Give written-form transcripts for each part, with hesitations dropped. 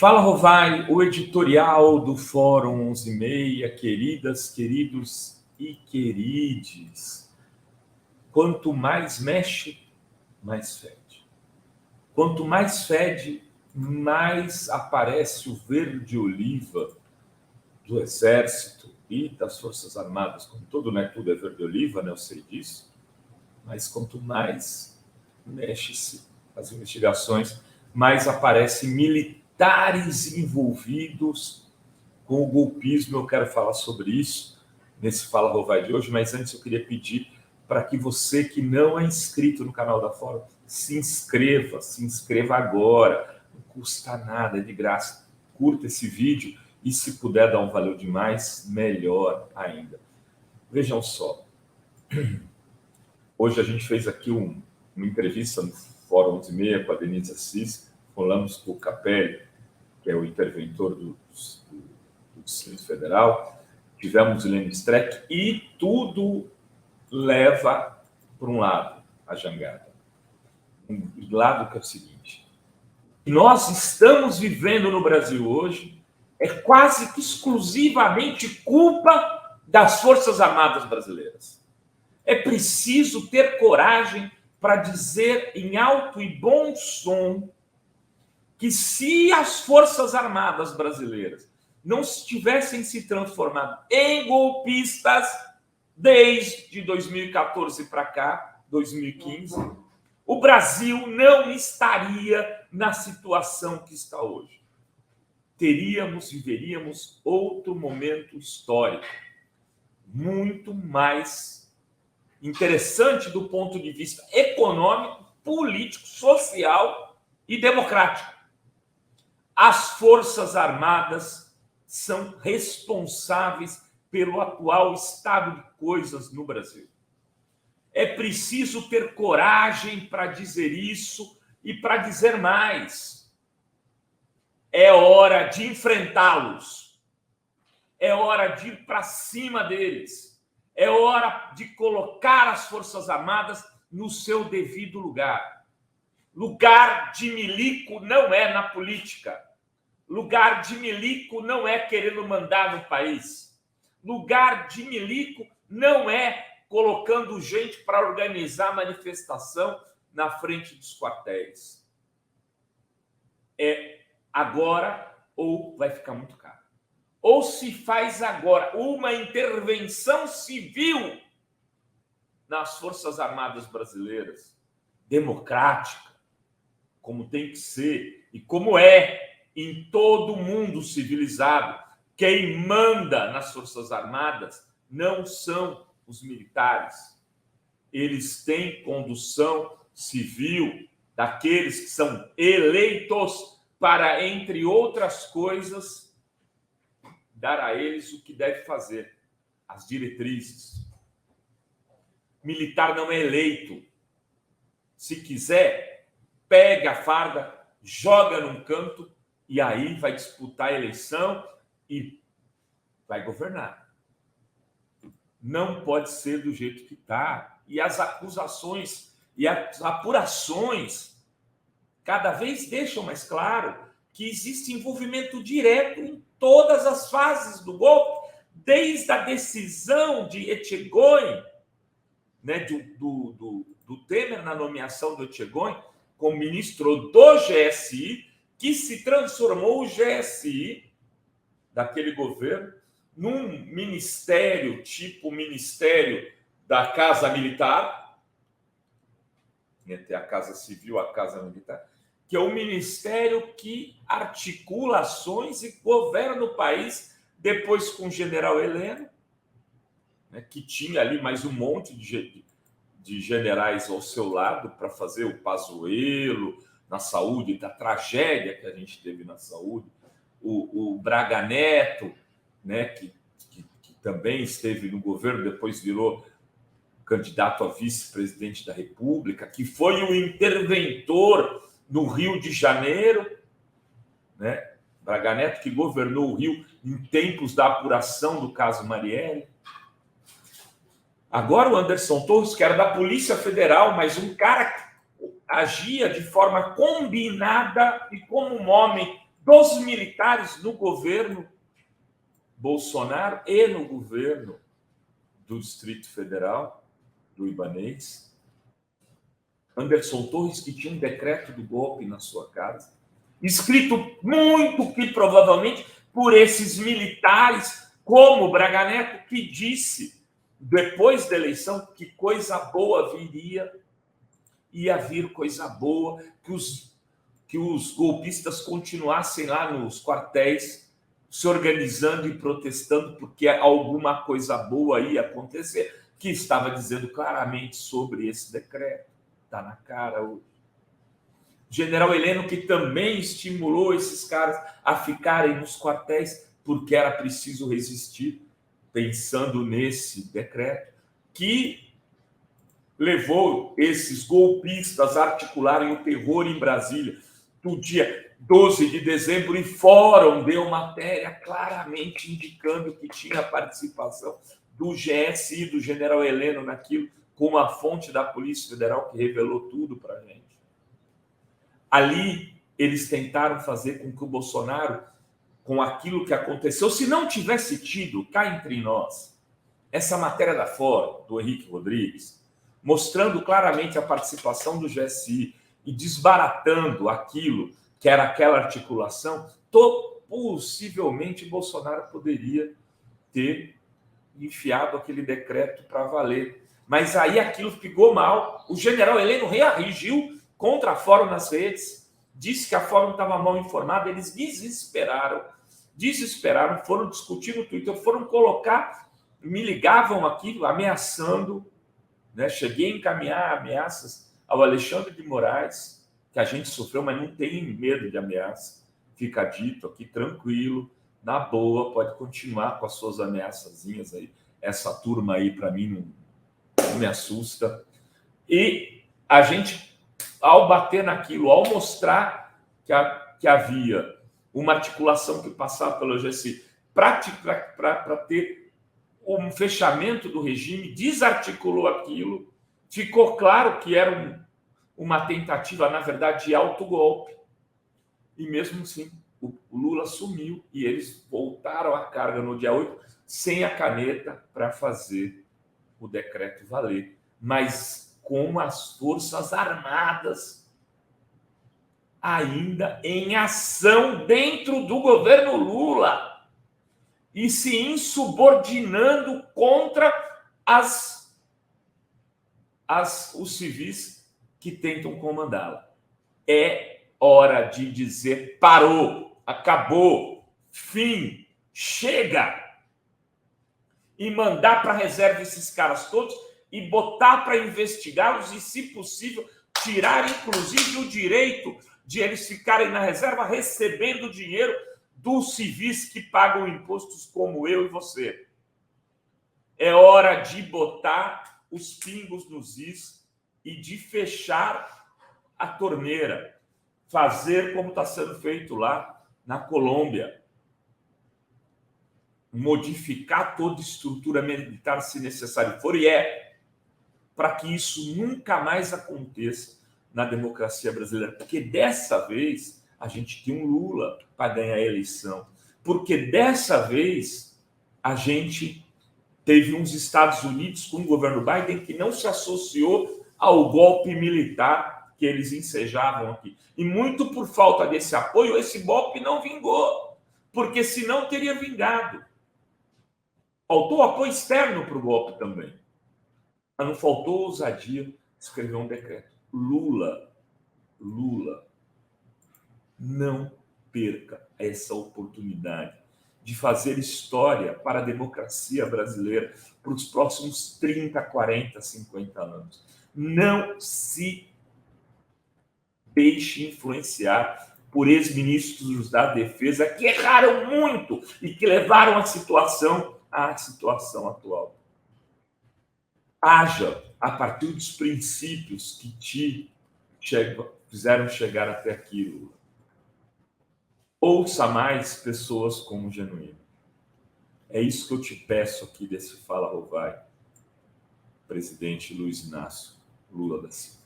Fala, Rovai, o editorial do Fórum 11:30, queridas, queridos e querides. Quanto mais mexe, mais fede. Quanto mais fede, mais aparece o verde-oliva do Exército e das Forças Armadas. Como tudo é verde-oliva, né? Eu sei disso. Mas quanto mais mexe-se as investigações, mais aparecem militares envolvidos com o golpismo. Eu quero falar sobre isso nesse Fala Rovai de hoje, mas antes eu queria pedir para que você que não é inscrito no canal da Fórum, se inscreva agora, não custa nada, é de graça. Curta esse vídeo e se puder dar um valeu demais, melhor ainda. Vejam só, hoje a gente fez aqui uma entrevista no Fórum 11:30 com a Denise Assis, falamos com o Capelli, que é o interventor do Distrito Federal, tivemos o Lênin Streck e tudo leva para um lado, a jangada. Um lado que é o seguinte: nós estamos vivendo no Brasil hoje é quase que exclusivamente culpa das Forças Armadas brasileiras. É preciso ter coragem para dizer em alto e bom som que se as Forças Armadas brasileiras não tivessem se transformado em golpistas desde 2014 para cá, 2015, o Brasil não estaria na situação que está hoje. Viveríamos outro momento histórico, muito mais interessante do ponto de vista econômico, político, social e democrático. As Forças Armadas são responsáveis pelo atual estado de coisas no Brasil. É preciso ter coragem para dizer isso e para dizer mais. É hora de enfrentá-los. É hora de ir para cima deles. É hora de colocar as Forças Armadas no seu devido lugar. Lugar de milico não é na política. Lugar de milico não é querendo mandar no país. Lugar de milico não é colocando gente para organizar manifestação na frente dos quartéis. É agora ou vai ficar muito caro. Ou se faz agora uma intervenção civil nas Forças Armadas brasileiras, democrática, como tem que ser e como é em todo mundo civilizado. Quem manda nas Forças Armadas não são os militares. Eles têm condução civil daqueles que são eleitos para, entre outras coisas, dar a eles o que deve fazer, as diretrizes. Militar não é eleito. Se quiser, pega a farda, joga num canto e aí vai disputar a eleição e vai governar. Não pode ser do jeito que está. E as acusações e as apurações cada vez deixam mais claro que existe envolvimento direto em todas as fases do golpe, desde a decisão de Etchegóin, né, do Temer na nomeação do Etchegóin como ministro do GSI, que se transformou o GSI daquele governo num ministério, tipo Ministério da Casa Militar, entre a Casa Civil e a Casa Militar, que é um ministério que articula ações e governa o país, depois com o general Heleno, né, que tinha ali mais um monte de generais ao seu lado para fazer o Pazuello na saúde, da tragédia que a gente teve na saúde, o Braga Neto, né, que também esteve no governo, depois virou candidato a vice-presidente da República, que foi o interventor no Rio de Janeiro, né? Braga Neto, que governou o Rio em tempos da apuração do caso Marielle. Agora o Anderson Torres, que era da Polícia Federal, mas um cara que agia de forma combinada e como um homem dos militares no governo Bolsonaro e no governo do Distrito Federal, do Ibanez. Anderson Torres, que tinha um decreto do golpe na sua casa, escrito muito que provavelmente por esses militares, como Braga Neto, que disse, depois da eleição, que coisa boa viria, ia vir coisa boa, que os golpistas continuassem lá nos quartéis, se organizando e protestando, porque alguma coisa boa ia acontecer, que estava dizendo claramente sobre esse decreto. Está na cara hoje. General Heleno, que também estimulou esses caras a ficarem nos quartéis, porque era preciso resistir, pensando nesse decreto, que levou esses golpistas a articularem o terror em Brasília, do dia 12 de dezembro, e Fórum deu matéria claramente indicando que tinha participação do GSI, do General Heleno, naquilo, com uma fonte da Polícia Federal que revelou tudo para a gente. Ali, eles tentaram fazer com que o Bolsonaro, com aquilo que aconteceu, se não tivesse tido, cá entre nós, essa matéria da Fórum, do Henrique Rodrigues, mostrando claramente a participação do GSI e desbaratando aquilo que era aquela articulação, possivelmente Bolsonaro poderia ter enfiado aquele decreto para valer. Mas aí aquilo ficou mal. O general Heleno reagiu contra a Fórum nas redes, disse que a Fórum estava mal informada, eles desesperaram, foram discutir no Twitter, foram colocar, me ligavam aqui ameaçando, né? Cheguei a encaminhar ameaças ao Alexandre de Moraes, que a gente sofreu, mas não tem medo de ameaça, fica dito aqui, tranquilo, na boa, pode continuar com as suas ameaçazinhas aí, essa turma aí para mim não me assusta. E a gente, ao bater naquilo, ao mostrar que havia uma articulação que passava pelo GSI para ter um fechamento do regime, desarticulou aquilo, ficou claro que era uma tentativa, na verdade, de autogolpe. E mesmo assim, o Lula sumiu e eles voltaram à carga no dia 8, sem a caneta, para fazer o decreto valer. Mas com as Forças Armadas ainda em ação dentro do governo Lula e se insubordinando contra os civis que tentam comandá-la. É hora de dizer parou, acabou, fim, chega! E mandar para a reserva esses caras todos e botar para investigá-los e, se possível, tirar, inclusive, o direito de eles ficarem na reserva recebendo dinheiro dos civis que pagam impostos como eu e você. É hora de botar os pingos nos is e de fechar a torneira. Fazer como está sendo feito lá na Colômbia. Modificar toda a estrutura militar, se necessário for, e para que isso nunca mais aconteça na democracia brasileira. Porque dessa vez a gente tem um Lula para ganhar a eleição. Porque dessa vez a gente teve uns Estados Unidos com o governo Biden que não se associou ao golpe militar que eles ensejavam aqui. E muito por falta desse apoio, esse golpe não vingou. Porque senão teria vingado. Faltou apoio externo para o golpe também. Mas não faltou ousadia de escrever um decreto. Lula, não perca essa oportunidade de fazer história para a democracia brasileira para os próximos 30, 40, 50 anos. Não se deixe influenciar por ex-ministros da Defesa que erraram muito e que levaram a situação atual. Haja a partir dos princípios que te fizeram chegar até aqui, Lula. Ouça mais pessoas como o Genuíno. É isso que eu te peço aqui desse Fala Rovai, presidente Luiz Inácio Lula da Silva.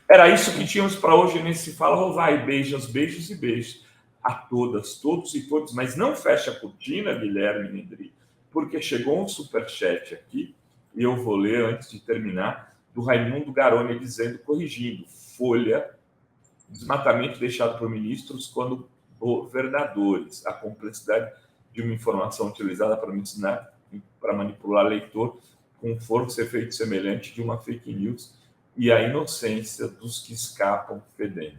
Era isso que tínhamos para hoje nesse Fala Rovai. Beijos, beijos e beijos. a todas, todos e todas, mas não fecha a cortina, Guilherme Nendri, porque chegou um superchat aqui, e eu vou ler antes de terminar, do Raimundo Garoni dizendo, corrigindo, Folha, desmatamento deixado por ministros quando governadores, a complexidade de uma informação utilizada para manipular leitor com força e efeito semelhante de uma fake news e a inocência dos que escapam fedendo.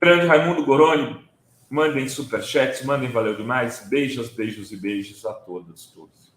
Grande Raimundo Goroni, mandem superchats, mandem valeu demais. Beijos, beijos e beijos a todas, todos.